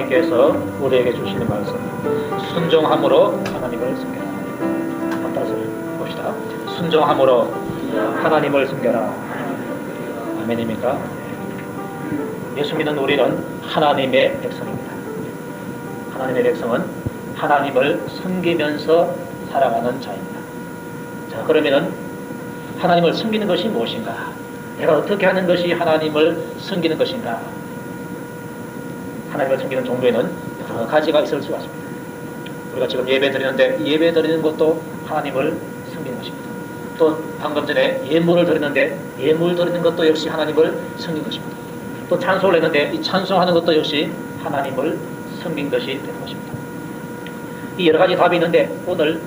하나님께서 우리에게 주시는 말씀, 순종함으로 하나님을 섬겨라. 한번 따라서 봅시다. 순종함으로 하나님을 섬겨라. 아멘입니까? 예수 믿는 우리는 하나님의 백성입니다. 하나님의 백성은 하나님을 섬기면서 살아가는 자입니다. 자, 그러면은 하나님을 섬기는 것이 무엇인가? 내가 어떻게 하는 것이 하나님을 섬기는 것인가? 하나님을 섬기는 종류에는 여러 가지가 있을 수가 있습니다. 우리가 지금 예배 드리는데 예배 드리는 것도 하나님을 섬기는 것입니다. 또 방금 전에 예물을 드리는데 예물 드리는 것도 역시 하나님을 섬긴 것입니다. 또 찬송을 했는데 이 찬송하는 것도 역시 하나님을 섬긴 것이 되는 것입니다. 이 여러 가지 답이 있는데 오늘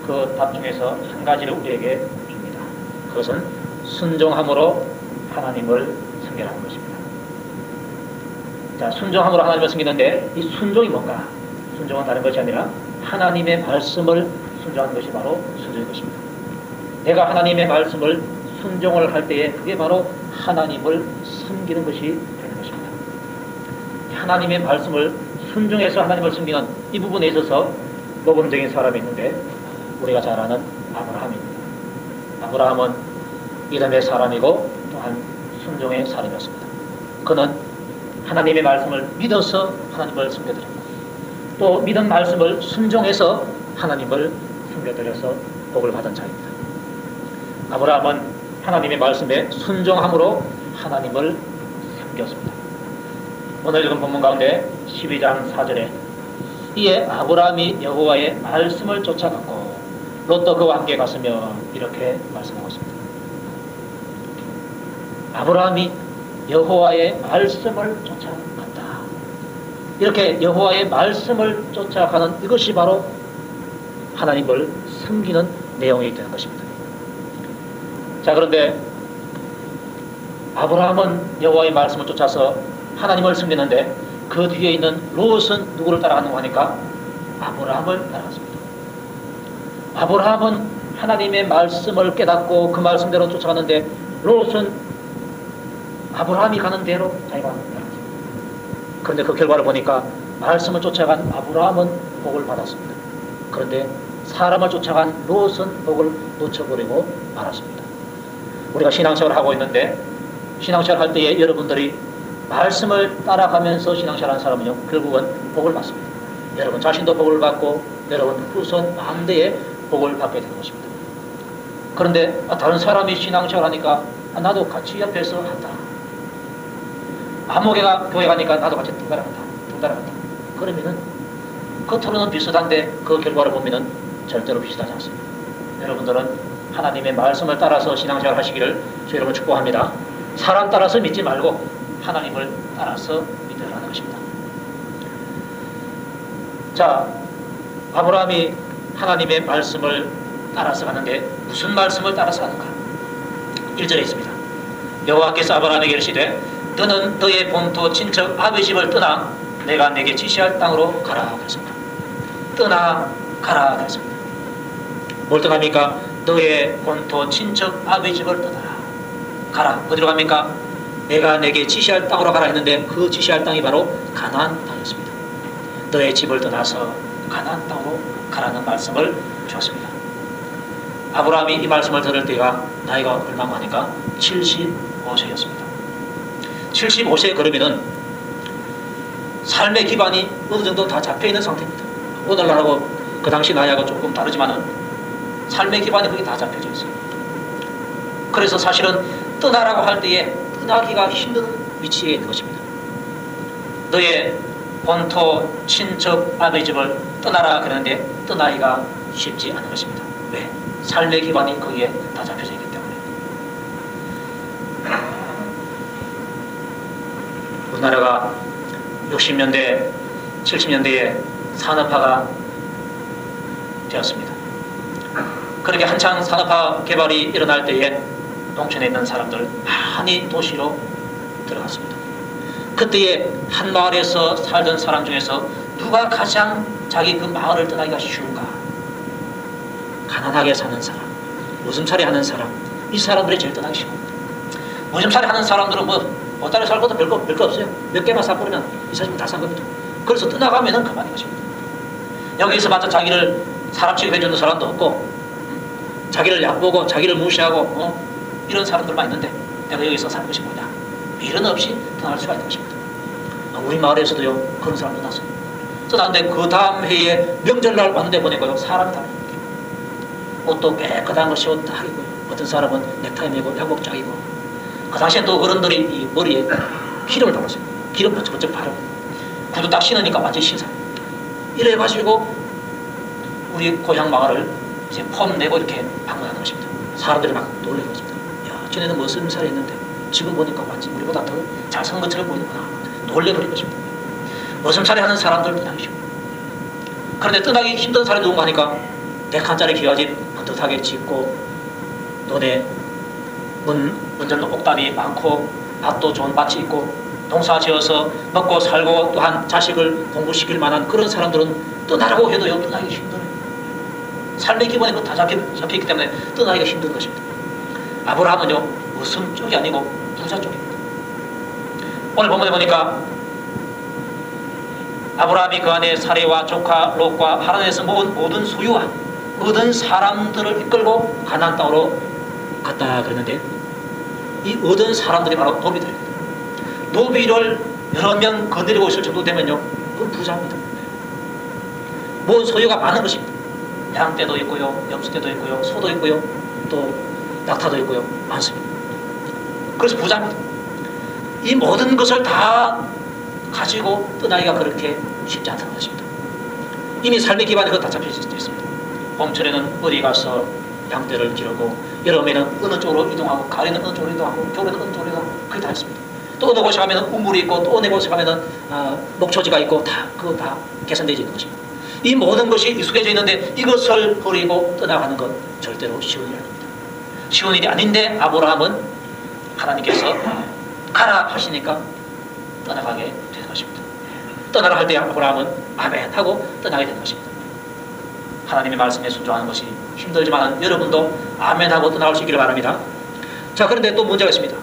그 답 중에서 한 가지를 우리에게 줍니다. 그것은 순종함으로 하나님을 섬기라는 것입니다. 자, 순종함으로 하나님을 섬기는데 이 순종이 뭔가? 순종은 다른 것이 아니라 하나님의 말씀을 순종하는 것이 바로 순종인 것입니다. 내가 하나님의 말씀을 순종을 할 때에 그게 바로 하나님을 섬기는 것이 되는 것입니다. 하나님의 말씀을 순종해서 하나님을 섬기는 이 부분에 있어서 모범적인 사람이 있는데 우리가 잘 아는 아브라함입니다. 아브라함은 믿음의 사람이고 또한 순종의 사람이었습니다. 그는 하나님의 말씀을 믿어서 하나님을 섬겨드렸고 또 믿은 말씀을 순종해서 하나님을 섬겨드려서 복을 받은 자입니다. 아브라함은 하나님의 말씀에 순종함으로 하나님을 섬겼습니다. 오늘 읽은 본문 가운데 12장 4절에 이에 아브라함이 여호와의 말씀을 쫓아갔고 롯도 그와 함께 갔으며 이렇게 말씀하고 있습니다. 아브라함이 여호와의 말씀을 쫓아간다. 이렇게 여호와의 말씀을 쫓아가는 이것이 바로 하나님을 섬기는 내용이 되는 것입니다. 자, 그런데 아브라함은 여호와의 말씀을 쫓아서 하나님을 섬기는데 그 뒤에 있는 롯은 누구를 따라가는가 하니까 아브라함을 따라갔습니다. 아브라함은 하나님의 말씀을 깨닫고 그 말씀대로 쫓아가는데 롯은 아브라함이 가는 대로 자기가 따라갔습니다. 그런데 그 결과를 보니까 말씀을 쫓아간 아브라함은 복을 받았습니다. 그런데 사람을 쫓아간 롯은 복을 놓쳐버리고 말았습니다. 우리가 신앙생활을 하고 있는데 신앙생활 할 때에 여러분들이 말씀을 따라가면서 신앙생활 하는 사람은요 결국은 복을 받습니다. 여러분 자신도 복을 받고 여러분 후손 만대에 복을 받게 되는 것입니다. 그런데 다른 사람이 신앙생활 하니까 나도 같이 옆에서 한다. 아무개가 교회 가니까 나도 같이 등 따라간다. 그러면은 겉으로는 비슷한데 그 결과를 보면은 절대로 비슷하지 않습니다. 여러분들은 하나님의 말씀을 따라서 신앙생활 하시기를 주 여러분 축복합니다. 사람 따라서 믿지 말고 하나님을 따라서 믿으라는 것입니다. 자, 아브라함이 하나님의 말씀을 따라서 가는데 무슨 말씀을 따라서 가는가? 1절에 있습니다. 여호와께서 아브라함에게 이르시되 너는 너의 본토 친척 아버지 집을 떠나 내가 내게 지시할 땅으로 가라 그랬습니다. 떠나 가라 그랬습니다. 뭘 떠납니까? 너의 본토 친척 아버지 집을 떠나라. 가라. 어디로 갑니까? 내가 내게 지시할 땅으로 가라 했는데 그 지시할 땅이 바로 가나안 땅이었습니다. 너의 집을 떠나서 가나안 땅으로 가라는 말씀을 주었습니다. 아브라함이 이 말씀을 들을 때가 나이가 얼마나 하니까 75세였습니다. 75세 그러면은 삶의 기반이 어느 정도 다 잡혀있는 상태입니다. 오늘날하고 그 당시 나이하고 조금 다르지만은 삶의 기반이 거기 다 잡혀져 있어요. 그래서 사실은 떠나라고 할 때에 떠나기가 힘든 위치에 있는 것입니다. 너의 본토 친척 아버지 집을 떠나라 그러는데 떠나기가 쉽지 않은 것입니다. 왜? 삶의 기반이 거기에 다 잡혀져 있기 때문에. 우리나라가 60년대, 70년대에 산업화가 되었습니다. 그렇게 한창 산업화 개발이 일어날 때에 농촌에 있는 사람들 많이 도시로 들어갔습니다. 그때에 한 마을에서 살던 사람 중에서 누가 가장 자기 그 마을을 떠나기가 쉬운가? 가난하게 사는 사람, 무슴살이 하는 사람, 이 사람들이 제일 떠나기 쉬워. 무슴살이 하는 사람들은 뭐 보따리 살 것도 별거 없어요. 몇 개만 사버리면 이 사람은 다 산 겁니다. 그래서 떠나가면은 그만인 것입니다. 여기서 마저 자기를 사람 취급해주는 사람도 없고, 자기를 약보고 자기를 무시하고 이런 사람들만 있는데 내가 여기서 사는 것이 뭐냐, 미련 없이 떠날 수가 있는 것입니다. 우리 마을에서도요 그런 사람 떠났어요. 떠났는데 그 다음 해에 명절날 왔는데 보니까요 사람이 다릅니다. 옷도 깨끗한 걸 씌웠다 하고요, 어떤 사람은 넥타이 메고 양복장이고, 그 당시엔 또 어른들이 이 머리에 기름을 발랐어요. 기름 번쩍번쩍 바르고 구두 딱 신으니까 완전히 신사예요. 이래가지고 우리 고향 마을을 이제 폼 내고 이렇게 방문하는 것입니다. 사람들이 막 놀라는 것입니다. 야, 전에는 무슨 살이 했는데 지금 보니까 완전 우리보다 더 잘 산 것처럼 보이는구나. 놀래버린 것입니다. 무슨 살이 하는 사람들 떠나시고, 그런데 떠나기 힘든 사람이 누군가 하니까 100칸짜리 기와집 반듯하게 짓고, 논에 문전 옥답이 많고 밭도 좋은 밭이 있고 농사 지어서 먹고 살고 또한 자식을 공부시킬 만한 그런 사람들은 떠나라고 해도요 떠나기가 힘들어요. 삶의 기본에 다 잡혀있기 때문에 떠나기가 힘든 것입니다. 아브라함은요 무슨 쪽이 아니고 부자 쪽입니다. 오늘 본문에 보니까 아브라함이 그 안에 사레와 조카 롯과 하란에서 모은 모든 소유와 얻은 사람들을 이끌고 가나안 땅으로 갔다 그랬는데, 이 얻은 사람들이 바로 노비들입니다. 노비를 여러 명 거느리고 있을 정도 되면요 그건 부자입니다. 모은 소유가 많은 것입니다. 양떼도 있고요, 염소떼도 있고요, 소도 있고요, 또 낙타도 있고요, 많습니다. 그래서 부자입니다. 이 모든 것을 다 가지고 떠나기가 그렇게 쉽지 않다는 것입니다. 이미 삶의 기반이 그거 다 잡혀 있습니다. 봄철에는 어디 가서 양떼를 기르고, 여름에는 어느 쪽으로 이동하고, 가을에는 어느 쪽으로 이동하고, 겨울에는 어느 쪽으로 이동하고, 그게 다 있습니다. 또 어느 곳에 가면은 우물이 있고, 또 어느 곳에 가면은 목초지가 있고, 그거 다 계산되어 있는 것입니다. 이 모든 것이 익숙해져 있는데 이것을 버리고 떠나가는 건 절대로 쉬운 일이 아닙니다. 쉬운 일이 아닌데 아브라함은 하나님께서 가라 하시니까 떠나가게 되는 것입니다. 떠나라 할 때 아브라함은 아멘 하고 떠나게 되는 것입니다. 하나님의 말씀에 순종하는 것이 힘들지만 여러분도 아멘 하고 떠나갈 수 있기를 바랍니다. 자, 그런데 또 문제가 있습니다.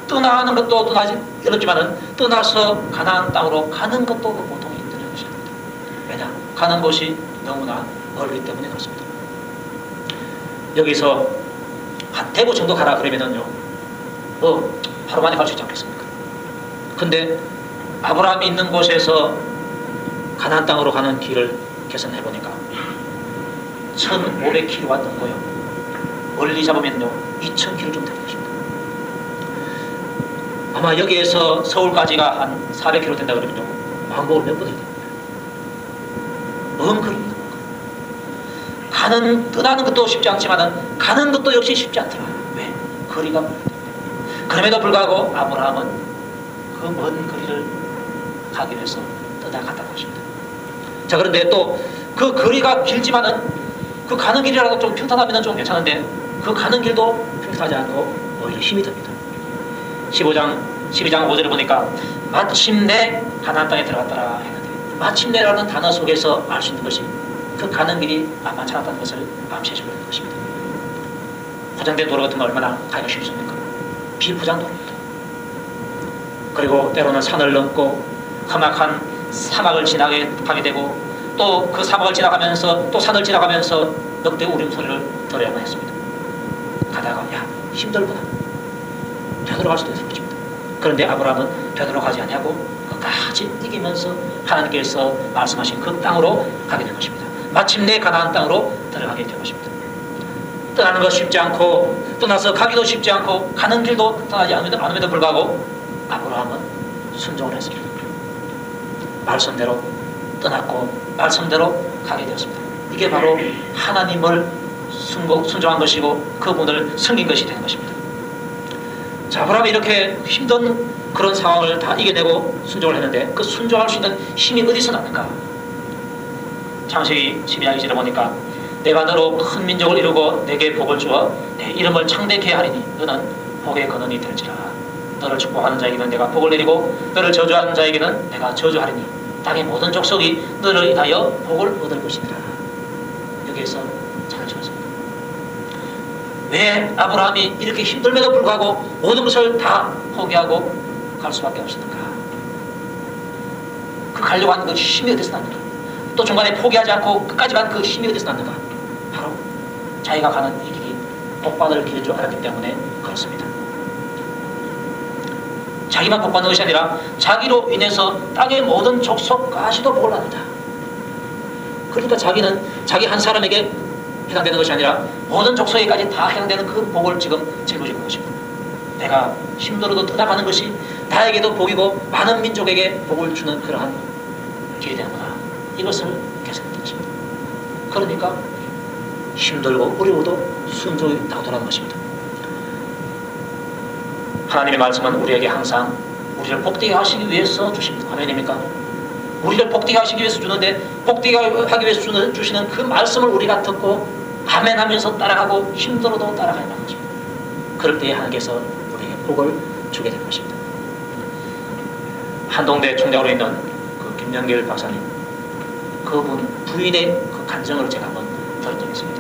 떠나는 것도 떠나지 어렵지만 떠나서 가나안 땅으로 가는 것도 보통 힘든 것입니다. 왜냐? 가는 곳이 너무나 멀기 때문에 그렇습니다. 여기서 한 대구 정도 가라 그러면은요 하루 만에 갈 수 있지 않겠습니까? 근데 아브라함이 있는 곳에서 가나안 땅으로 가는 길을 계산해 보니까 1500km가 넘고요, 멀리 잡으면요 2000km 좀 되는 것입니다. 아마 여기에서 서울까지가 한 400km 된다 그러면요 왕복을 몇 번을 됩니다. 먼 거리입니다. 떠나는 것도 쉽지 않지만 가는 것도 역시 쉽지 않더라. 왜? 거리가 멀기 때문에. 그럼에도 불구하고 아브라함은 그 먼 거리를 가기 위해서 떠나갔다고 하십니다. 자, 그런데 또 그 거리가 길지만은 그 가는 길이라도 좀 평탄하면 좀 괜찮은데 그 가는 길도 평탄하지 않고 오히려 힘이 듭니다. 12장 5절을 보니까 마침내 가나안 땅에 들어갔더라 했는데, 마침내라는 단어 속에서 알 수 있는 것이 그 가는 길이 만만치 않았다는 것을 암시해주고 있는 것입니다. 포장된 도로 같은 거 얼마나 가기가 쉽습니까? 비포장 도로입니다. 그리고 때로는 산을 넘고 험악한 사막을 지나게 하게 되고, 또 그 사막을 지나가면서 또 산을 지나가면서 넉대 울음소리를 들어야만 했습니다. 가다가 야 힘들구나, 되돌아갈 수도 있을 것입니다. 그런데 아브라함은 되돌아가지 아니하고 끝까지 이기면서 하나님께서 말씀하신 그 땅으로 가게 된 것입니다. 마침내 가나안 땅으로 들어가게 된 것입니다. 떠나는 것 쉽지 않고, 떠나서 가기도 쉽지 않고, 가는 길도 떠나지 않음에도 불구하고 아브라함은 순종을 했습니다. 말씀대로 떠났고 말씀대로 가게 되었습니다. 이게 바로 하나님을 순종한 것이고 그분을 섬긴 것이 되는 것입니다. 자, 아브라함이 이렇게 힘든 그런 상황을 다 이겨내고 순종을 했는데 그 순종할 수 있는 힘이 어디서 났는가? 창세기 12장 2절에 보니까 내가 너로 큰 민족을 이루고 내게 복을 주어 내 이름을 창대케 하리니 너는 복의 근원이 될지라. 너를 축복하는 자에게는 내가 복을 내리고 너를 저주하는 자에게는 내가 저주하리니 땅의 모든 족속이 너를 인하여 복을 얻을 것이니라. 여기에서 잘 지었습니다. 왜 아브라함이 이렇게 힘들면도 불구하고 모든 것을 다 포기하고 갈 수밖에 없었는가? 그 가려고 하는 그 힘이 어디서 났는가? 또 중간에 포기하지 않고 끝까지 간 그 힘이 어디서 났는가? 바로 자기가 가는 이 길이 복받을 길인 줄 알았기 때문에 그렇습니다. 자기만 복받는 것이 아니라 자기로 인해서 땅의 모든 족속까지도 복을 받는다. 그러니까 자기는 자기 한 사람에게 해당되는 것이 아니라 모든 족속에까지 다 해당되는 그 복을 지금 짊어지고 것입니다. 내가 힘들어도 떠나가는 것이 나에게도 복이고 많은 민족에게 복을 주는 그러한 길이 되는구나. 이것을 개선했던 것입니다. 그러니까 힘들고 어려워도 순종이 나오더라는 것입니다. 하나님의 말씀은 우리에게 항상 우리를 복되게 하시기 위해서 주십니다. 아멘입니까? 우리를 복되게 하시기 위해서 주는데 복되게 하기 위해서 주시는 그 말씀을 우리가 듣고 아멘하면서 따라가고 힘들어도 따라가야 하는 것입니다. 그럴 때에 하나님께서 우리에게 복을 주게 될 것입니다. 한동대 총장으로 있는 그 김영길 박사님, 그분 부인의 그 간증을 제가 한번 들은 적이 있습니다.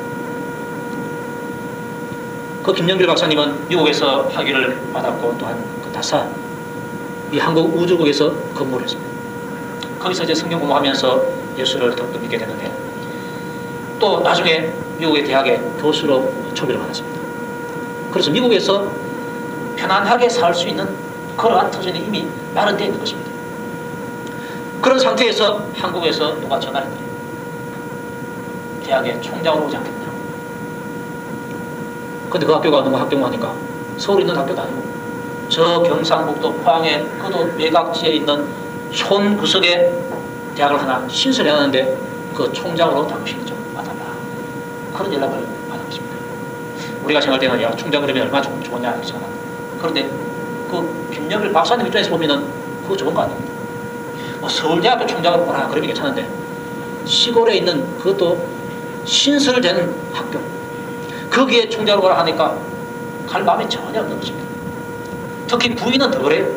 그 김영길 박사님은 미국에서 학위를 받았고 또한 그 나사 이 한국 우주국에서 근무를 했습니다. 거기서 이제 성경 공부하면서 예수를 더욱더 믿게 되는데 또 나중에 미국의 대학의 교수로 초빙을 받았습니다. 그래서 미국에서 편안하게 살 수 있는 그러한 터전이 이미 마련되어 있는 것입니다. 그런 상태에서 한국에서 누가 전화를 해요. 대학의 총장으로 오지 않겠냐. 근데 그 학교가 너무 학교하니까 서울에 있는 학교도 아니고 저 경상북도 포항에 그도 외곽지에 있는 촌 구석에 대학을 하나 신설해 놨는데 그 총장으로 당신이 좀 와달라. 그런 연락을 받은 것입니다. 우리가 생각할 때는 야 총장 그러면 얼마나 좋냐 이렇게 생각합니다. 그런데 그 김영길 박사님 입장에서 보면은 그거 좋은 거 아닙니까? 뭐 서울대학교 총장으로 보라 그러면 괜찮은데 시골에 있는 그것도 신설된 학교 거기에 총장으로 가라 하니까 갈 마음이 전혀 없는 것입니다. 특히 부인은 더 그래요.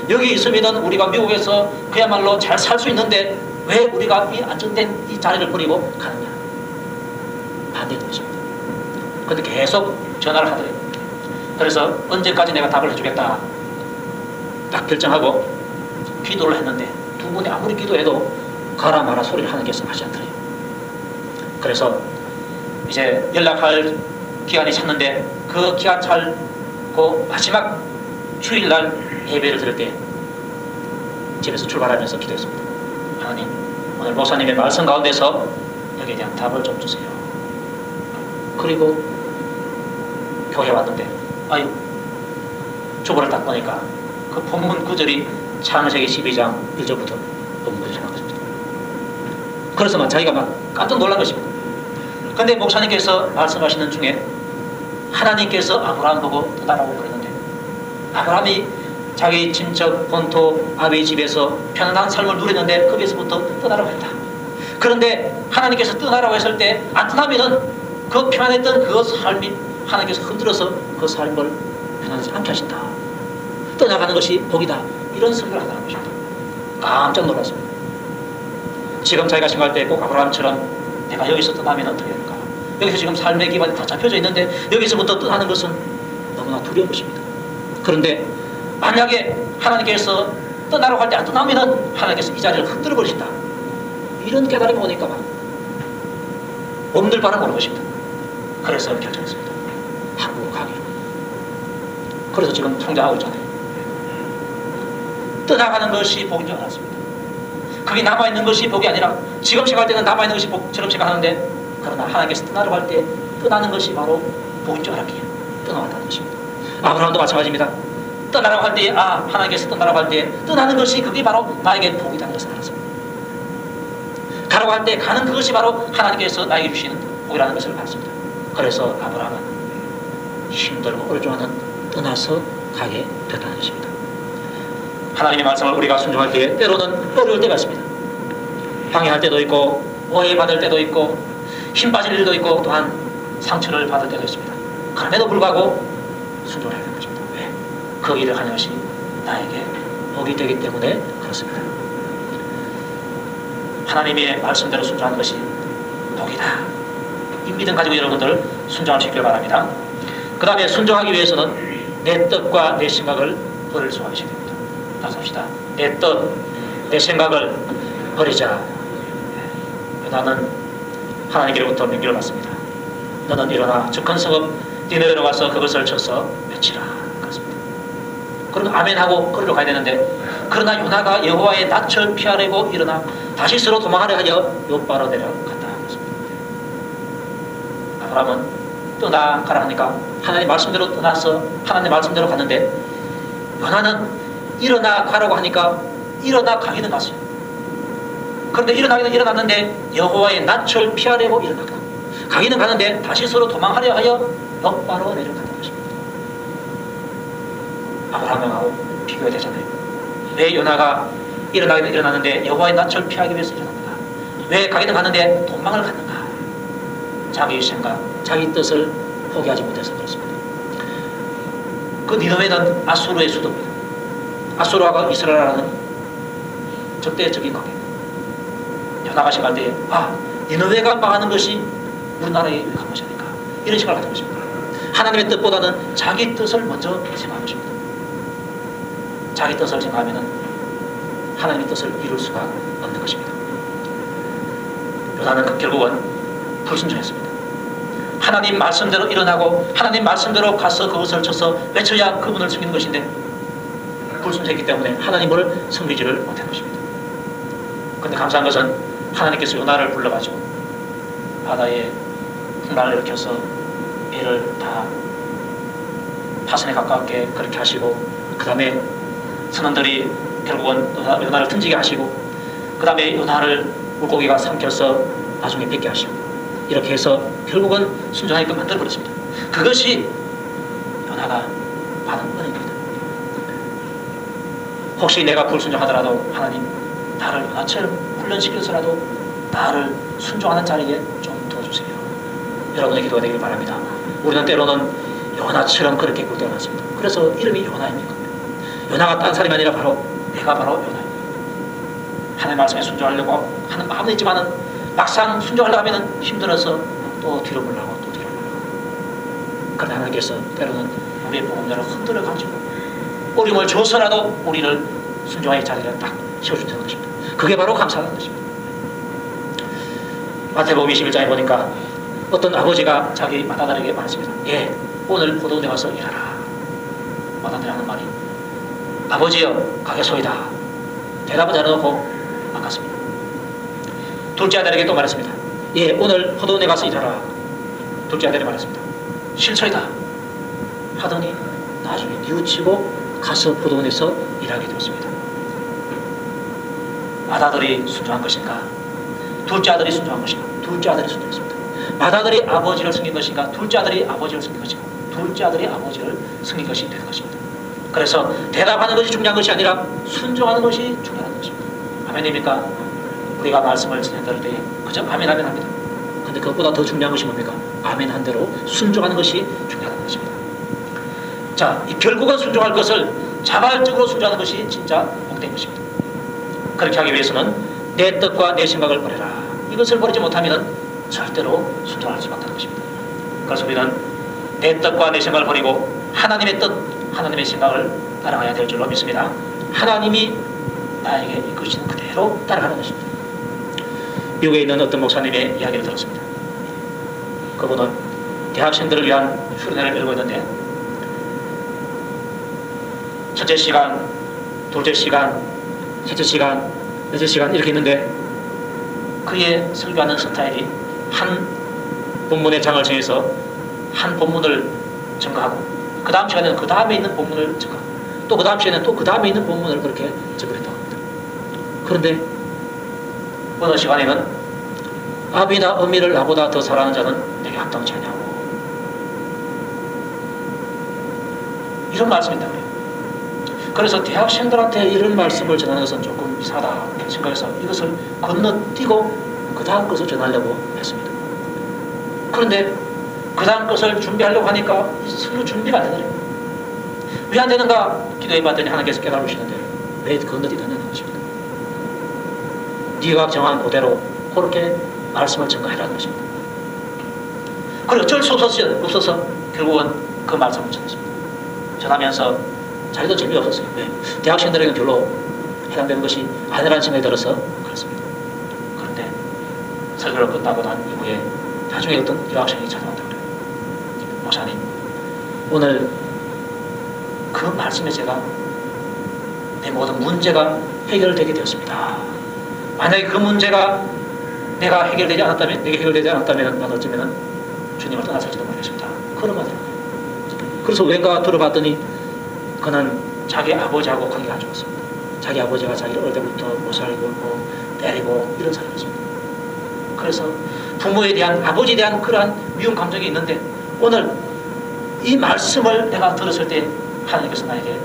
여기 있으면은 우리가 미국에서 그야말로 잘 살 수 있는데 왜 우리가 이 안정된 이 자리를 버리고 가느냐. 반대되는 것입니다. 그런데 계속 전화를 하더래요. 그래서 언제까지 내가 답을 해주겠다 딱 결정하고 기도를 했는데 두 분이 아무리 기도해도 가라 마라 소리를 하는 게 하지 않더래요. 그래서 이제 연락할 기간이 찼는데 그 기간 찰고 마지막 주일날 예배를 드릴 때 집에서 출발하면서 기도했습니다. 하나님, 오늘 목사님의 말씀 가운데서 여기에 대한 답을 좀 주세요. 그리고 교회 왔는데 아유 주보를 딱 보니까 그 본문 구절이 창세기 12장 1절부터 본문을 전한 것입니다. 그래서 막 자기가 막 깜짝 놀란 것입니다. 그런데 목사님께서 말씀하시는 중에 하나님께서 아브라함 보고 떠나라고 그러는데 아브라함이 자기 친척 본토 아비의 집에서 편안한 삶을 누리는데 거기에서부터 떠나라고 했다. 그런데 하나님께서 떠나라고 했을 때 안 떠나면은 그 편안했던 그 삶이 하나님께서 흔들어서 그 삶을 편안하지 않게 하신다. 떠나가는 것이 복이다. 이런 설교를 하다는 것입니다. 깜짝 놀랐습니다. 지금 자기가 생각할 때 꼭 아브라함처럼 내가 여기서 떠나면 어떻게 될까? 여기서 지금 삶의 기반이 다 잡혀져 있는데 여기서부터 떠나는 것은 너무나 두려운 것입니다. 그런데 만약에 하나님께서 떠나라고 할 때 안 떠나면 하나님께서 이 자리를 흔들어 버리신다. 이런 깨달음이 오니까 몸들 바라보는 것입니다. 그래서 결정했습니다. 한국으로 가기로. 그래서 지금 성장하고 있잖아요. 떠나가는 것이 복인 줄 알았습니다. 그게 남아있는 것이 복이 아니라 지금 생각할 때는 남아있는 것이 복처럼 생각하는데 그러나 하나님께서 떠나라고 할 때 떠나는 것이 바로 복인 줄 알았기에 떠나왔다는 것입니다. 아브라함도 마찬가지입니다. 떠나라고 할 때 하나님께서 떠나라고 할 때 떠나는 것이 그게 바로 나에게 복이라는 것을 알았습니다. 가라고 할 때 가는 그것이 바로 하나님께서 나에게 주시는 복이라는 것을 알았습니다. 그래서 아브라함은 힘들고 어렵지만은 떠나서 가게 됐다는 것입니다. 하나님의 말씀을 우리가 순종할 때에 때로는 어려울 때가 있습니다. 방해할 때도 있고 오해받을 때도 있고 힘 빠질 일도 있고 또한 상처를 받을 때도 있습니다. 그럼에도 불구하고 순종을 해야 되는 것입니다. 왜? 그 일을 하는 것이 나에게 복이 되기 때문에 그렇습니다. 하나님의 말씀대로 순종하는 것이 복이다. 이 믿음 가지고 여러분들 순종하시길 바랍니다. 그 다음에 순종하기 위해서는 내 뜻과 내 생각을 버릴 수가 있어야 됩니다. 다시 합시다. 내 뜻, 내 생각을 버리자. 나는 하나님께로부터 명령을 받습니다. 너는 일어나 저 큰 성읍 니느웨로 가서 그것을 쳐서 맺히라. 그렇습니다. 그럼 아멘하고 거리로 가야 되는데, 그러나 요나가 여호와의 낯을 피하려고 일어나 다시스로 도망하려 하여 요바로 내려갔다. 그렇습니다. 아브라함은 떠나가라 하니까 하나님 말씀대로 떠나서 하나님 말씀대로 갔는데, 요나는 일어나 가라고 하니까 일어나 가기는 갔어요. 그런데 일어나기는 일어났는데 여호와의 낯을 피하려고 일어났다. 가기는 가는데 다시스로 도망하려 하여 요바로 내려갔다. 아브라함하고 비교가 되잖아요. 왜 요나가 일어나기는 일어났는데 여호와의 낯을 피하기 위해서 일어납니다. 왜 가기는 갔는데 도망을 갔는가? 자기 생각, 자기 뜻을 포기하지 못해서 그렇습니다. 그 니느웨는 아수르의 수도입니다. 아수르와 이스라엘은 적대적인 관계입니다. 요나가 생각할 때, 니느웨가 망하는 것이 우리나라의 위험한 것이 아닐까, 이런 생각을 가진 것입니다. 하나님의 뜻보다는 자기 뜻을 먼저 생각한 것입니다. 자기 뜻을 생각하면 하나님의 뜻을 이룰 수가 없는 것입니다. 요나는 결국은 불순종했습니다. 하나님 말씀대로 일어나고 하나님 말씀대로 가서 그것을 쳐서 외쳐야 그분을 섬기는 것인데, 불순종했기 때문에 하나님을 섬기지를 못한 것입니다. 그런데 감사한 것은 하나님께서 요나를 불러가지고 바다에 풍랑을 일으켜서 배를 다 파선에 가깝게 그렇게 하시고, 그 다음에 선원들이 결국은 요나를 던지게 하시고, 그 다음에 요나를 물고기가 삼켜서 나중에 뱉게 하시고, 이렇게 해서 결국은 순종하게끔 만들어버렸습니다. 그것이 요나가 받은 은혜입니다. 혹시 내가 불순종하더라도 하나님 나를 요나처럼 훈련시켜서라도 나를 순종하는 자리에 좀 둬주세요. 여러분의 기도가 되길 바랍니다. 우리는 때로는 요나처럼 그렇게 굴대어놨습니다. 그래서 이름이 요나입니다. 요나가 딴 사람이 아니라 내가 바로 요나입니다. 하나님의 말씀에 순종하려고 하는 마음은 있지만은 막상 순종하려고 하면 힘들어서 또 뒤로 물러가고 또 뒤로 물러가고. 그러나 하나님께서 때로는 우리의 복음자를 흔들어가지고 어려움을 줘서라도 우리를 순종의 자리를 딱 세워준다는 것입니다. 그게 바로 감사하는 것입니다. 마태복음 21장에 보니까 어떤 아버지가 자기 맏아들에게 말했습니다. 오늘 포도원에 가서 일하라. 맏아들이 하는 말이, 아버지여 가겠소이다. 대답은 잘해놓고 안 갔습니다. 둘째 아들에게 또 말했습니다. 오늘 포도원에 가서 일하라. 둘째 아들이 말했습니다. 싫소이다 하더니 나중에 뉘우치고 가서 포도원에서 일하게 되었습니다. 맏아들이 순종한 것인가? 둘째 아들이 순종한 것인가? 둘째 아들이 순종했습니다. 맏아들이 아버지를 섬긴 것인가? 둘째 아들이 아버지를 섬긴 것인가? 둘째 아들이 아버지를 섬긴 것이 되는 것입니다. 그래서 대답하는 것이 중요한 것이 아니라 순종하는 것이 중요한 것입니다. 아멘입니까? 우리가 말씀을 들을 때 그저 아멘 아멘 합니다. 그런데 그것보다 더 중요한 것이 뭡니까? 아멘 한 대로 순종하는 것이 중요한 것입니다. 자, 결국은 순종할 것을 자발적으로 순종하는 것이 진짜 복된 것입니다. 그렇게 하기 위해서는 내 뜻과 내 생각을 버려라. 이것을 버리지 못하면 절대로 순종할 수 없다는 것입니다. 그래서 우리는 내 뜻과 내 생각을 버리고 하나님의 뜻, 하나님의 생각을 따라가야 될 줄로 믿습니다. 하나님이 나에게 이끄시는 그대로 따라가는 것입니다. 미국에 있는 어떤 목사님의 이야기를 들었습니다. 그분은 대학생들을 위한 수련회를 열고 있는데, 첫째 시간, 둘째 시간, 셋째 시간, 넷째 시간 이렇게 있는데, 그의 설교하는 스타일이 한 본문의 장을 정해서 한 본문을 증거하고, 그 다음 시간에는 그 다음에 있는 본문을 증거하고, 또 그 다음 시간에는 또 그 다음에 있는 본문을 그렇게 증거했다고 합니다. 그런데 어느 시간에는 아비나 어미를 나보다 더 사랑하는 자는 내게 합당치 않냐고, 이런 말씀이 있다고 해요. 그래서 대학생들한테 이런 말씀을 전하는 것은 조금 이상하다 생각해서 이것을 건너뛰고 그 다음 것을 전하려고 했습니다. 그런데 그 다음 것을 준비하려고 하니까 서로 준비가 안 되더래요. 왜 안 되는가 기도해 봤더니 하나님께서 깨달으시는데 왜 건너뛰느냐는 것입니다. 네가 정한 그대로 그렇게 말씀을 전가해라는 것입니다. 그리고 어쩔 수 없어서 결국은 그 말씀을 전했습니다. 전하면서 자기도 재미가 없었어요. 왜? 대학생들에게는 별로 해당되는 것이 아니라는 생각이 들어서 그렇습니다. 그런데 설교를 끝나고 난 이후에 나중에 어떤 여학생이 찾아왔다고 그래요. 목사님, 오늘 그 말씀에 제가 내 모든 문제가 해결되게 되었습니다. 만약에 그 문제가 내게 해결되지 않았다면 난 어쩌면 주님을 떠났을지도 모르겠습니다. 그런 말이에요. 그래서 왠가 들어봤더니 그는 자기 아버지하고 관계가 안 좋았습니다. 자기 아버지가 자기를 어릴 때부터 못 살고 때리고 이런 사람이었습니다. 그래서 부모에 대한, 아버지에 대한 그러한 미운 감정이 있는데 오늘 이 말씀을 내가 들었을 때 하나님께서 나에게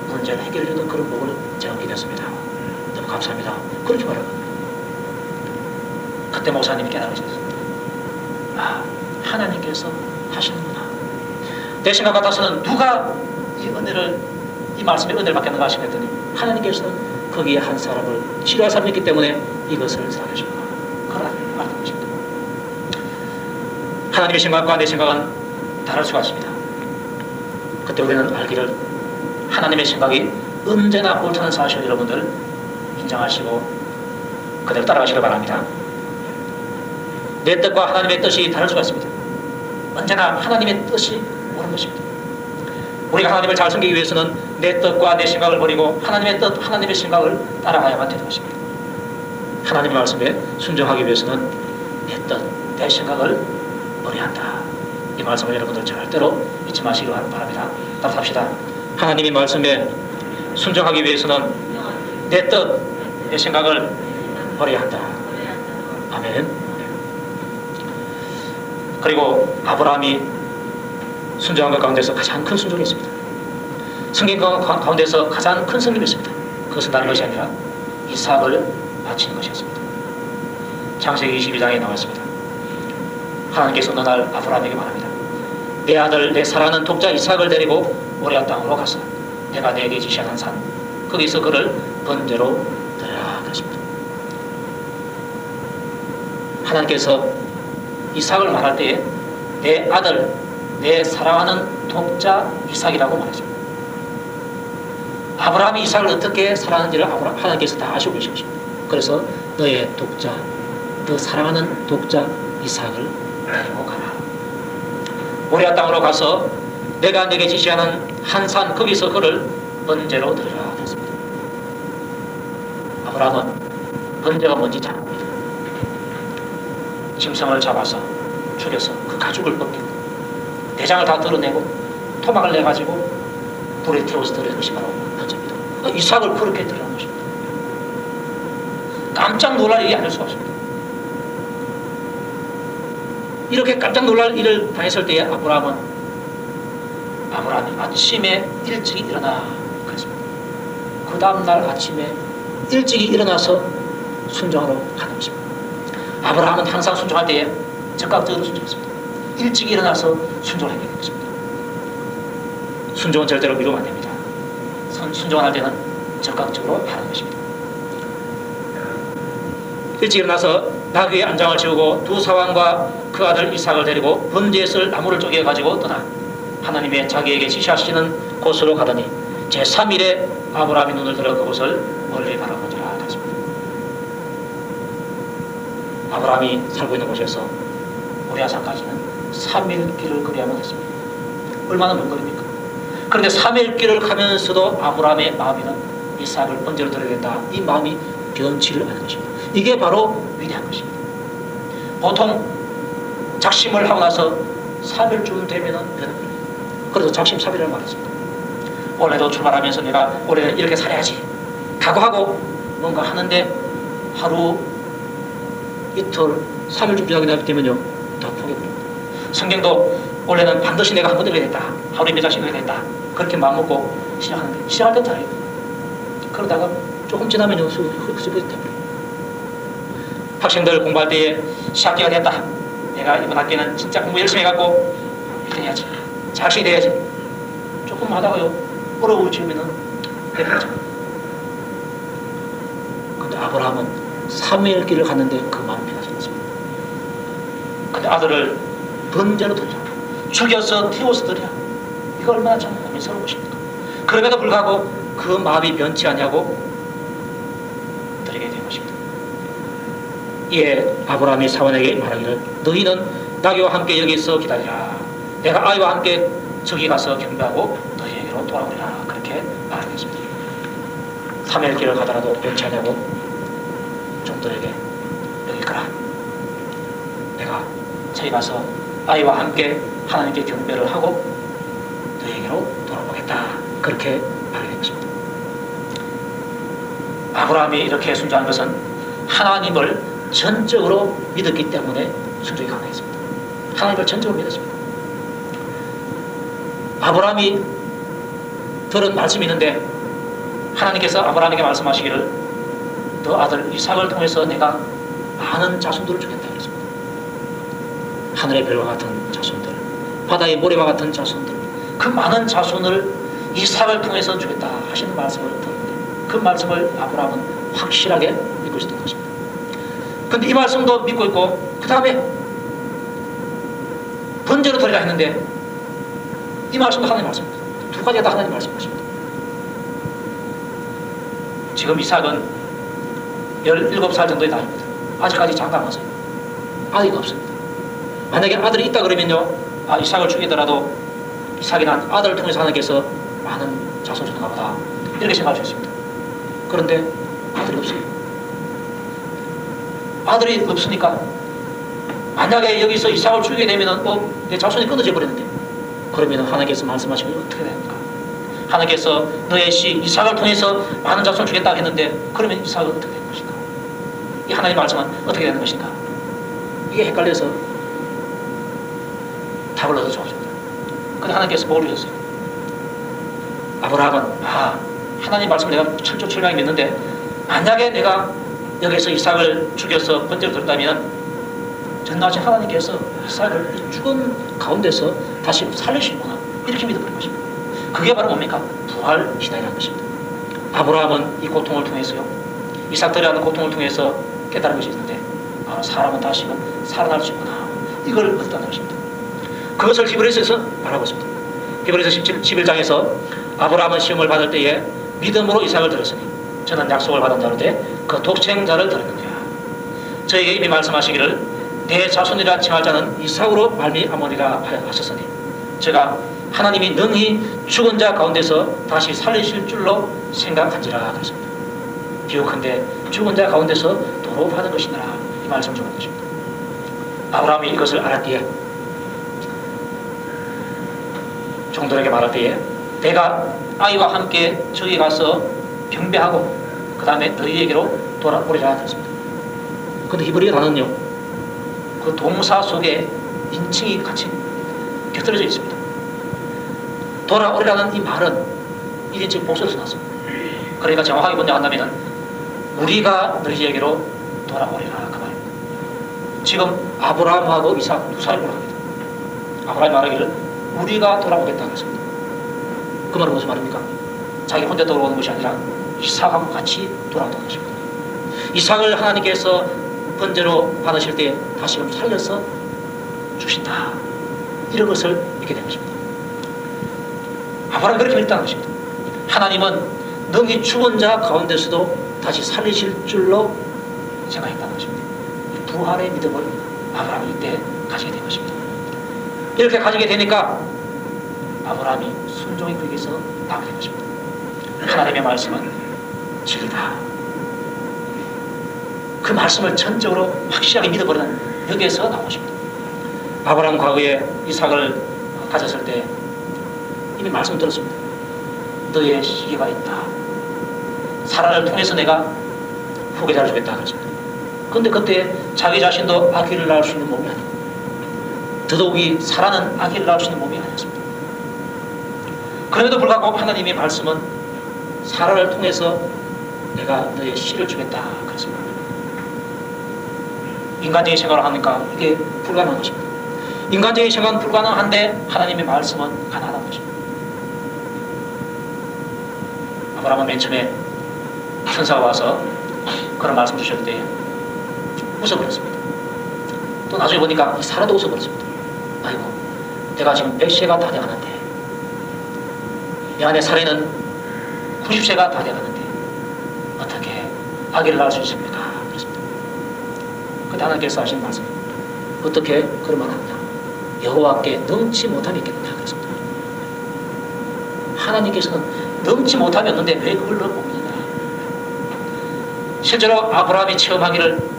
문제를 해결해주는 그런 복을 제가 얻게 됐습니다. 너무 감사합니다. 그렇게 말하거든요. 그때 목사님이 깨달으셨어요. 아, 하나님께서 하시는구나. 내 생각 같아서는 누가 이 말씀에 은혜를 받겠는가 하시랬더니 하나님께서는 거기에 한 사람을 싫어할 사람이 있기 때문에 이것을 사하셨구나. 그런 말하는 것입니다. 하나님의 생각과 내 생각은 다를 수가 있습니다. 그때 우리는 알기를 하나님의 생각이 언제나 옳다는 사실 여러분들 인정하시고 그대로 따라가시길 바랍니다. 내 뜻과 하나님의 뜻이 다를 수가 있습니다. 언제나 하나님의 뜻이 옳은 것입니다. 우리가 하나님을 잘 섬기기 위해서는 내 뜻과 내 생각을 버리고 하나님의 뜻, 하나님의 생각을 따라가야만 되는 것입니다. 하나님의 말씀에 순종하기 위해서는 내 뜻, 내 생각을 버려야 한다. 이 말씀을 여러분들 절대로 잊지 마시기 바랍니다. 답합시다. 하나님의 말씀에 순종하기 위해서는 내 뜻, 내 생각을 버려야 한다. 아멘. 그리고 아브라함이 순종한 것 가운데서 가장 큰 순종이 있습니다. 성경 가운데서 가장 큰 성김이 있습니다. 그것은 다른 것이 아니라 이삭을 바치는 것이었습니다. 창세기 22장에 나와 있습니다. 하나님께서 어느 날 아브라함에게 말합니다. 내 아들, 내 사랑하는 독자 이삭을 데리고 모리아 땅으로 가서 내가 내게 지시한 산, 거기서 그를 번제로 드려라 그랬습니다. 하나님께서 이삭을 말할 때에 내 아들, 내 사랑하는 독자 이삭이라고 말했습니다. 아브라함이 이삭을 어떻게 사랑하는지를 하나님께서 다 아시고 계십니다. 그래서 너의 독자, 너 사랑하는 독자 이삭을 데리고 가라. 모리아 땅으로 가서 내가 내게 지시하는 한 산, 거기서 그를 번제로 드리라 했습니다. 아브라함은 번제가 뭔지 잘 압니다. 짐승을 잡아서 죽여서 그 가죽을 벗기고 내장을 다 드러내고 토막을 내가지고 불에 태워서 드리는 것이 바로 번제입니다. 이삭을 그렇게 드리는 것입니다. 깜짝 놀랄 일이 아닐 수가 없습니다. 이렇게 깜짝 놀랄 일을 당했을 때에 아브라함이 아침에 일찍 일어나 그랬습니다. 그 다음날 아침에 일찍 일어나서 순종하러 가는 것입니다. 아브라함은 항상 순종할 때에 적극적으로 순종했습니다. 일찍 일어나서 순종을 하게 되었습니다. 순종은 절대로 미루면 안 됩니다. 순종을 할 때는 적극적으로 하는 것입니다. 일찍 일어나서 나귀의 안장을 지우고 두 사환과 그 아들 이삭을 데리고 번제에 쓸 나무를 쪼개 가지고 떠나 하나님의 자기에게 지시하시는 곳으로 가더니 제3일에 아브라함이 눈을 들어 그곳을 멀리 바라보더라 했습니다. 아브라함이 살고 있는 곳에서 모리아산까지는 3일 길을 거리야만 했습니다. 얼마나 먼 거리입니까? 그런데 3일 길을 가면서도 아브라함의 마음에는 이삭을 번제로 드려야겠다. 이 마음이 변치를 않는 것입니다. 이게 바로 위대한 것입니다. 보통 작심을 하고 나서 3일쯤 되면은 변합니다. 그래서 작심 3일을 말했습니다. 올해도 출발하면서 내가 올해는 이렇게 살아야지 각오하고 뭔가 하는데 하루, 이틀, 3일쯤 지나게 되면요 다 포기해버립니다. 성경도 올해는 반드시 내가 한번 읽어야겠다, 하루에 몇 장씩 읽어야겠다, 그렇게 마음먹고 시작하는데 시작할 땐 잘해요. 그러다가 조금 지나면요 흐지부지 돼버려요. 학생들 공부할 때에 시학기가 됐다, 내가 이번 학기는 진짜 공부 열심히 해갖고 1등 해야지, 자식이 돼야지, 조금 하다가요 어려워지면은 내려가죠. 근데 아브라함은 3일 길을 갔는데 그 마음이 변하셨습니다. 근데 아들을 번제로 드리라, 죽여서 태워서 드리라, 이거 얼마나 참 고민스러운 것입니까? 그럼에도 불구하고 그 마음이 변치 않냐고 이에 아브라함이 사원에게 말하기를 너희는 나귀와 함께 여기서 기다리라. 내가 아이와 함께 저기 가서 경배하고 너희에게로 돌아오리라. 그렇게 말하겠습니다. 3일 길을 가더라도 변치 않냐고 종들에게 여기 있거라. 내가 저기 가서 아이와 함께 하나님께 경배를 하고 너희에게로 돌아오겠다. 그렇게 말하는 것입니다. 아브라함이 이렇게 순종한 것은 하나님을 전적으로 믿었기 때문에 순종이 가능했습니다. 하나님을 전적으로 믿었습니다. 아브라함이 들은 말씀이 있는데 하나님께서 아브라함에게 말씀하시기를 너 아들 이삭을 통해서 내가 많은 자손들을 주겠다 그랬습니다. 하늘의 별과 같은 자손들, 바다의 모래와 같은 자손들, 그 많은 자손을 이삭을 통해서 주겠다 하시는 말씀을 듣는데 그 말씀을 아브라함은 확실하게 믿고 있었던 것입니다. 그런데 이 말씀도 믿고 있고 그 다음에 번제로 드리라 했는데 이 말씀도 하나님 말씀입니다. 두 가지가 다 하나님 말씀이십니다. 지금 이삭은 17살 정도의 나이입니다. 아직까지 장가안왔어요. 아이가 없습니다. 만약에 아들이 있다 그러면요, 이삭을 죽이더라도 이삭이 난 아들을 통해서 하나님께서 많은 자손을 주는가 보다 이렇게 생각할 수 있습니다. 그런데 아들이 없어요. 아들이 없으니까 만약에 여기서 이삭을 죽이게 되면 내 자손이 끊어져 버리는데 그러면 하나님께서 말씀하시면 어떻게 됩니까? 하나님께서 너의 씨 이삭을 통해서 많은 자손을 주겠다 했는데 그러면 이삭은 어떻게 되는 것인가? 이 하나님의 말씀은 어떻게 되는 것인가? 이게 헷갈려서 답을 얻어 주었습니다. 근데 하나님께서 뭘 주셨어요? 아브라함은 하나님 말씀을 내가 철저철명히 믿는데 만약에 내가 여기서 이삭을 죽여서 번제로 드린다면 전능하신 하나님께서 이삭을 죽은 가운데서 다시 살리시구나 이렇게 믿어버린 것입니다. 그게 바로 뭡니까? 부활신앙이라는 것입니다. 아브라함은 이 고통을 통해서요, 이삭들이라는 고통을 통해서 깨달은 것이 있는데 사람은 다시금 살아날 수 있구나 이걸 얻었다는 것입니다. 그것을 히브리서에서 말하고 있습니다. 히브리서 11장에서 아브라함은 시험을 받을 때에 믿음으로 이삭을 들었으니 저는 약속을 받은 자로 돼 그 독생자를 들었느니라. 저에게 이미 말씀하시기를 내 자손이라 칭할 자는 이삭으로 말미암으리라 하셨으니 제가 하나님이 능히 죽은 자 가운데서 다시 살리실 줄로 생각한지라 그랬습니다. 비옥한데 죽은 자 가운데서 도로 받은 것이니라 이 말씀 주는 것입니다. 아브라함이 이것을 알았기에 종들에게 말할 때에 내가 아이와 함께 저기 가서 경배하고 그 다음에 너희에게로 돌아오리라 그랬습니다. 그런데 히브리 단어는요, 그 동사 속에 인칭이 같이 곁들여져 있습니다. 돌아오리라는 이 말은 1인칭 복수에서 나왔습니다. 그러니까 정확하게 번역한다면 우리가 너희에게로 돌아오리라 그 말입니다. 지금 아브라함하고 이삭 두 사람이 올라갑니다. 아브라함이 말하기를 우리가 돌아오겠다 그랬습니다. 그 말은 무슨 말입니까? 자기 혼자 돌아오는 것이 아니라 이삭하고 같이 돌아온다는 것입니다. 이삭을 하나님께서 번제로 받으실 때 다시금 살려서 주신다 이런 것을 믿게 된 것입니다. 아브라함이 그렇게 믿었다는 것입니다. 하나님은 능히 죽은 자 가운데서도 다시 살리실 줄로 생각했다는 것입니다. 부활의 믿음을 아브라함이 이때 가지게 된 것입니다. 이렇게 가지게 되니까 아브라함이 순종의 거기서 나오게 된 것입니다. 하나님의 말씀은 진리다. 그 말씀을 전적으로 확실하게 믿어버리는 여기에서 나온 것입니다. 아브라함 과거에 이삭을 가졌을 때 이미 말씀 들었습니다. 너의 시기가 있다. 사라를 통해서 내가 후계자를 주겠다 그랬습니다. 그런데 그때 자기 자신도 아기를 낳을 수 있는 몸이 아니고 더더욱이 사라는 아기를 낳을 수 있는 몸이 아니었습니다. 그럼에도 불구하고 하나님의 말씀은 사라를 통해서 내가 너의 씨를 주겠다 그랬습니다. 인간적인 생각을 하니까 이게 불가능한 것입니다. 인간적인 생각은 불가능한데 하나님의 말씀은 가능하다는 것입니다. 아브라함은 맨 처음에 천사가 와서 그런 말씀 주셨을 때 웃어버렸습니다. 또 나중에 보니까 사라도 웃어버렸습니다. 아이고 내가 지금 100세가 다 돼가는데 내 안에 사례는 90세가 다 돼가는데 어떻게 아기를 낳을 수 있습니까? 그랬습니다. 그때 하나님께서 하신 말씀, 어떻게 그런 말을 하느냐. 여호와께 넘치 못함이 있겠느냐 그랬습니다. 하나님께서는 넘치 못함이 없는데 왜 그걸 넣고 있느냐. 실제로 아브라함이 체험하기를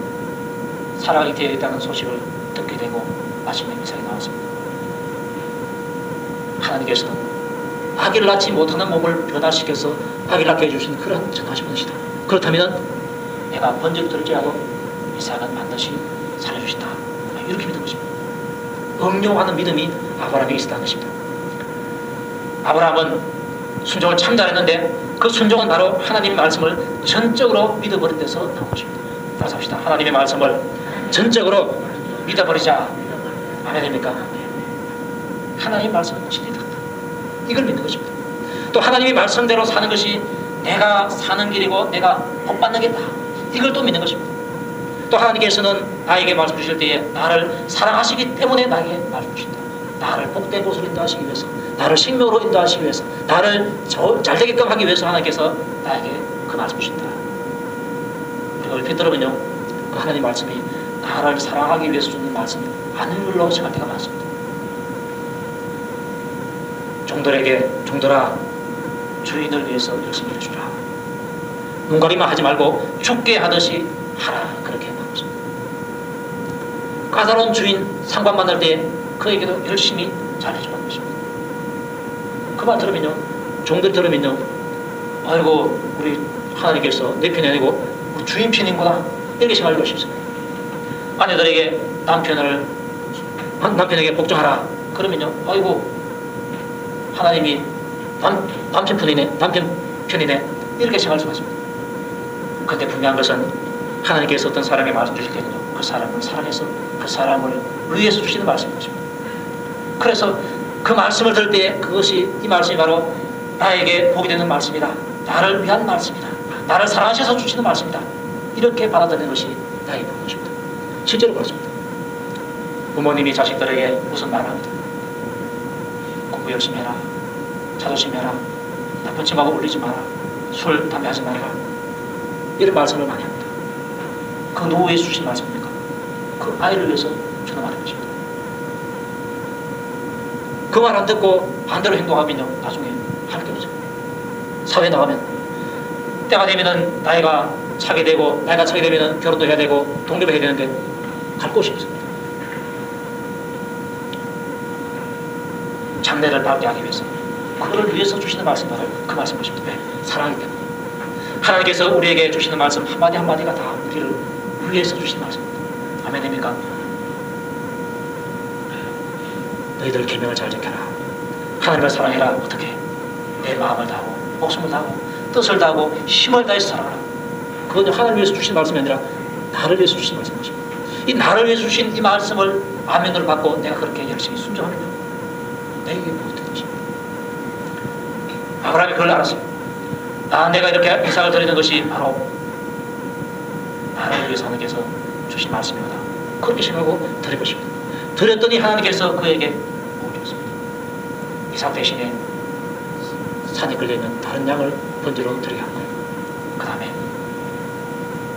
사랑이 되어 있다는 소식을 듣게 되고 마침내 이삭이 나왔습니다. 하나님께서는 아기를 낳지 못하는 몸을 변화시켜서 아기를 낳게 해주신 그런 전하신 분이시다. 그렇다면 내가 번쩍 들지라도 이삭은 반드시 살려주신다. 이렇게 믿은 것입니다. 응용하는 믿음이 아브라함에게 있었다는 것입니다. 아브라함은 순종을 참 잘했는데 그 순종은 바로 하나님의 말씀을 전적으로 믿어버린 데서 나온 것입니다. 따라서 합시다. 하나님의 말씀을 전적으로 믿어버리자. 아멘 됩니까? 하나님의 말씀은 진리다. 이걸 믿는 것입니다. 또 하나님의 말씀대로 사는 것이 내가 사는 길이고 내가 복받는 길이다. 이걸 또 믿는 것입니다. 또 하나님께서는 나에게 말씀 주실 때에 나를 사랑하시기 때문에 나에게 말씀 주신다. 나를 복된 곳으로 인도하시기 위해서, 나를 생명으로 인도하시기 위해서, 나를 잘되게끔 하기 위해서 하나님께서 나에게 그 말씀 주신다. 우리가 얼핏 들으면요, 그 하나님 말씀이 나를 사랑하기 위해서 주는 말씀이 아닌 걸로 생각할 때가 많습니다. 종들아 주인을 위해서 열심히 일해주라. 눈가리만 하지 말고 죽게 하듯이 하라. 그렇게 말합니다. 까다로운 주인 상관 만날 때 그에게도 열심히 잘해주라는 것입니다. 그 말 들으면요, 종들 들으면요, 아이고 우리 하나님께서 내 편이 아니고 우리 주인 편인구나 이렇게 생각하고 싶습니다. 아내들에게 남편에게 복종하라 그러면요, 아이고 하나님이 남편 편이네 이렇게 생각할 수가 있습니다. 그런데 분명한 것은 하나님께서 어떤 사람에게 말씀 주실 때는요, 그 사람을 사랑해서 그 사람을 위해서 주시는 말씀인 것입니다. 그래서 그 말씀을 들을 때 그것이, 이 말씀이 바로 나에게 복이 되는 말씀이다. 나를 위한 말씀이다. 나를 사랑하셔서 주시는 말씀이다. 이렇게 받아들이는 것이 나에게 복인 것입니다. 실제로 그렇습니다. 부모님이 자식들에게 무슨 말을 합니다. 공부 열심히 해라. 자존심 해라. 나쁜 친구하고 어울리지 마라. 술, 담배 하지 말아라. 이런 말씀을 많이 합니다. 그 누구에 주신 말씀입니까? 그 아이를 위해서 주는 말인 것입니다. 그 말 안 듣고 반대로 행동하면요, 나중에 할 게 없죠. 사회에 나가면 때가 되면은 나이가 차게 되고, 나이가 차게 되면은 결혼도 해야 되고 독립을 해야 되는데 갈 곳이 없습니다. 장래를 밝게 하기 위해서, 그를 위해서 주시는 말씀 바로 그 말씀 것입니다. 왜? 사랑하기 때문에. 하나님께서 우리에게 주시는 말씀 한마디 한마디가 다 우리를 위해서 주시는 말씀입니다. 아멘 됩니까? 너희들 계명을 잘 지켜라. 하나님을 사랑해라. 어떻게? 내 마음을 다하고 목숨을 다하고 뜻을 다하고 힘을 다해서 살아가라. 그건 하나님을 위해서 주신 말씀이 아니라 나를 위해서 주신 말씀입니다. 이 나를 위해서 주신 이 말씀을 아멘을 받고 내가 그렇게 열심히 순종하면요, 내게 복이 되는 것입니다. 아브라함이 그걸 알았어요. 내가 이렇게 이삭을 드리는 것이 바로 나를 위해서 하나님께서 주신 말씀이구나. 그렇게 생각하고 드린 것입니다. 드렸더니 하나님께서 그에게 복을 줬습니다. 이삭 대신에 산에 걸려있는 다른 양을 번제로 드리게 한 거예요. 그 다음에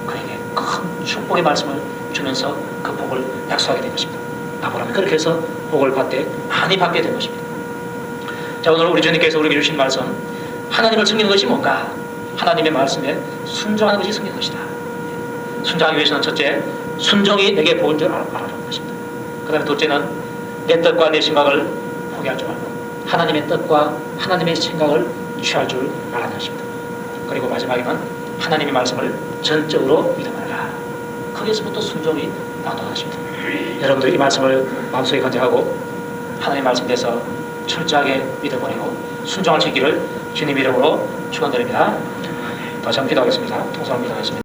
그에게 큰 축복의 말씀을 주면서 그 복을 약속하게 된 것입니다. 아브라함이 그렇게 해서 복을 많이 받게 된 것입니다. 자, 오늘 우리 주님께서 우리에게 주신 말씀, 하나님을 섬기는 것이 뭔가? 하나님의 말씀에 순종하는 것이 섬기는 것이다. 순종하기 위해서는 첫째, 순종이 내게 복인 줄 알아라는 것입니다. 그 다음에 둘째는 내 뜻과 내 생각을 포기할 줄 알고 하나님의 뜻과 하나님의 생각을 취할 줄 알아야 것입니다. 그리고 마지막에는 하나님의 말씀을 전적으로 믿어봐라. 거기서부터 순종이 나온다는 것입니다. 여러분들 이 말씀을 마음속에 간직하고 하나님의 말씀에 대해서 철저하게 믿어버리고 순종할 수 있기를 주님 이름으로 축원드립니다. 다시 한번 기도하겠습니다. 통성을 기도하겠습니다.